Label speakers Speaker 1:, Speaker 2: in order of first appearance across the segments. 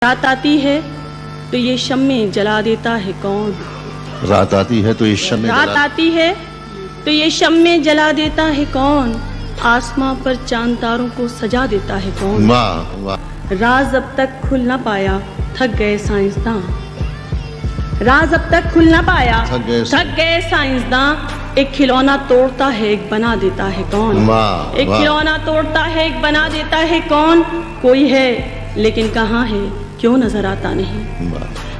Speaker 1: रात आती है तो ये शम्मे जला देता है कौन।
Speaker 2: रात आती है तो ये शम्मे
Speaker 1: रात आती है तो ये शम्मे जला देता है कौन। आसमां पर चांद तारों को सजा देता है कौन।
Speaker 2: वाह वाह।
Speaker 1: राज अब तक खुल ना पाया, थक गए साइंसदां। राज अब तक खुल ना पाया, थक गए साइंसदां। एक खिलौना तोड़ता है, एक बना देता है कौन। एक खिलौना तोड़ता है, एक बना देता है कौन। कोई है लेकिन कहाँ है, क्यों नजर आता नहीं।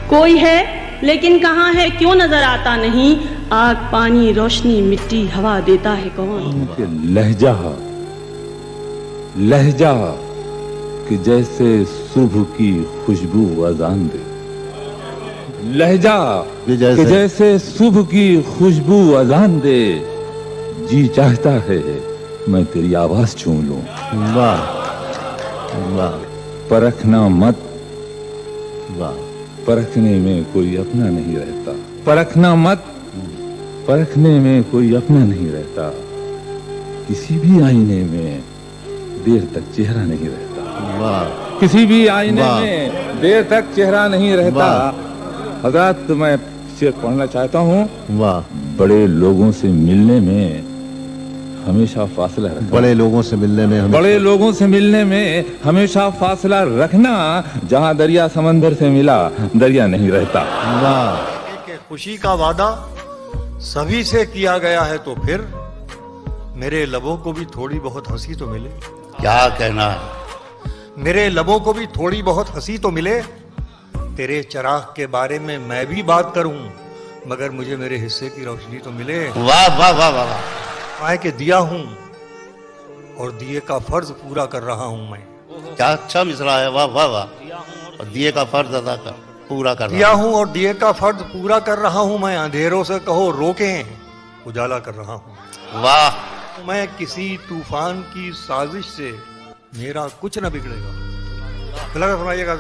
Speaker 1: कोई है लेकिन कहाँ है, क्यों नजर आता नहीं। आग पानी रोशनी मिट्टी हवा देता है कौन।
Speaker 3: लहजा लहजा कि जैसे सुबह की खुशबू अजान दे। लहजा कि जैसे सुबह की खुशबू अजान दे। जी चाहता है मैं तेरी आवाज छू लूं।
Speaker 2: वाह वाह।
Speaker 3: परखना मत,
Speaker 2: वाह।
Speaker 3: परखने में कोई अपना नहीं रहता। परखना मत, परखने में कोई अपना नहीं रहता। किसी भी आईने में देर तक चेहरा नहीं रहता।
Speaker 2: वाह।
Speaker 3: किसी भी आईने में देर तक चेहरा नहीं रहता। हज़रत मैं शेर पढ़ना चाहता हूँ।
Speaker 2: वाह।
Speaker 3: बड़े लोगों से मिलने में हमेशा फासला रखना।
Speaker 2: बड़े लोगों से मिलने में
Speaker 3: बड़े लोगों से मिलने में हमेशा फासला रखना। जहाँ दरिया समंदर से मिला दरिया नहीं रहता।
Speaker 2: वाह।
Speaker 4: खुशी का वादा सभी से किया गया है तो फिर मेरे लबों को भी थोड़ी बहुत हंसी तो मिले।
Speaker 2: क्या कहना है।
Speaker 4: मेरे लबों को भी थोड़ी बहुत हंसी तो मिले। तेरे चिराग के बारे में मैं भी बात करूं मगर मुझे मेरे हिस्से की रोशनी तो मिले।
Speaker 2: वाह वाह वाह वाह।
Speaker 4: मैं के दिया हूं और दिए का फर्ज पूरा कर रहा हूं मैं।
Speaker 2: क्या अच्छा मिसरा है। वाह वाह वाह। और दिए का फर्ज अदा कर पूरा कर
Speaker 4: दिया हूं और दिए का फर्ज पूरा कर रहा हूं मैं। अंधेरों से कहो रोकें, उजाला कर रहा हूं।
Speaker 2: वाह।
Speaker 4: मैं किसी तूफान की साजिश से मेरा कुछ न बिगड़ेगा। फरमाइएगा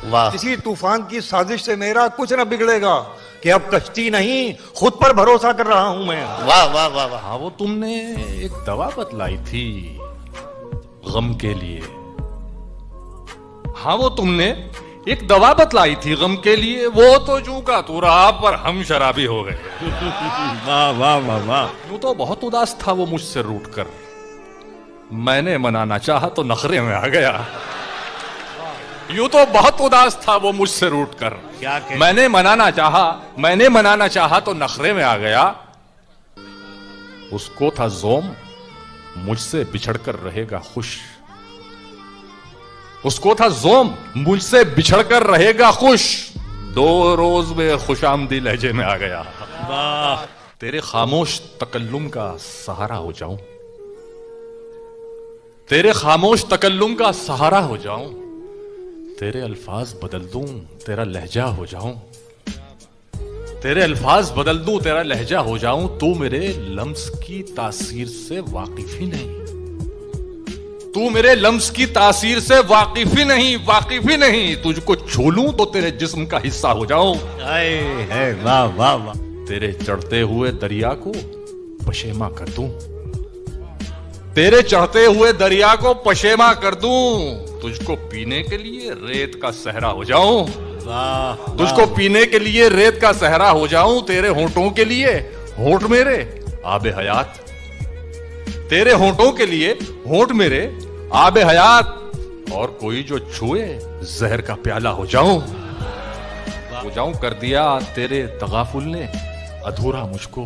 Speaker 2: वाह।
Speaker 4: किसी तूफान की साजिश से मेरा कुछ न बिगड़ेगा कि अब कश्ती नहीं खुद पर भरोसा कर रहा हूं मैं।
Speaker 2: वाह वाह वाह वाह।
Speaker 5: हाँ, वो तुमने एक दवा बतलाई थी गम के लिए। हाँ, वो तुमने एक दवा बतलाई थी गम के लिए। वो तो जू का तू रहा पर हम शराबी हो गए।
Speaker 2: वाह वाह वाह वाह।
Speaker 5: यूं तो बहुत उदास था वो मुझसे रूठ कर। मैंने मनाना चाहा तो नखरे में आ गया। यूं तो बहुत उदास था वो मुझसे रूठ कर। मैंने मनाना चाहा तो नखरे में आ गया। उसको था जोम मुझसे बिछड़कर रहेगा खुश। उसको था जोम मुझसे बिछड़कर रहेगा खुश। 2 रोज में खुशामदी लहजे में आ गया। वाह। तेरे खामोश तकल्लुम का सहारा हो जाऊं। तेरे खामोश तकल्लुम का सहारा हो जाऊं। तेरे अल्फाज बदल दूं, तेरा लहजा हो जाऊं। तेरे अल्फाज बदल दूं, तेरा लहजा हो जाऊं। तू मेरे लम्स की तासीर से वाकिफ ही नहीं। तू मेरे लम्स की तासीर से वाकिफ ही नहीं। तुझको छू लूं तो तेरे जिस्म का हिस्सा हो जाऊं।
Speaker 2: वाह वाह वाह।
Speaker 5: तेरे चढ़ते हुए दरिया को पशेमा कर दूं। तेरे चढ़ते हुए दरिया को पशेमा कर दूं। तुझको पीने के लिए रेत का सहरा हो जाऊं। तुझको पीने के लिए रेत का सहरा हो जाऊं। तेरे होंठों के लिए होंठ मेरे आबे हयात। तेरे होंठों के लिए होंठ मेरे आबे हयात। और कोई जो छुए जहर का प्याला हो जाऊं। कर दिया तेरे तगाफुल ने अधूरा मुझको।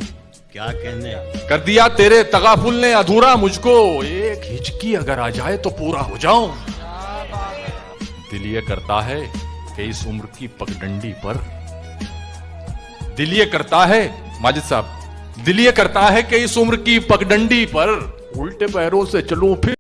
Speaker 2: क्या कहने।
Speaker 5: कर दिया तेरे तगाफुल ने अधूरा मुझको। एक हिचकी अगर आ जाए तो पूरा हो जाऊं। दिल ये करता है कि इस उम्र की पगडंडी पर। दिल ये करता है माजिद साहब, दिल ये करता है कि इस उम्र की पगडंडी पर उल्टे पैरों से चलूं फिर।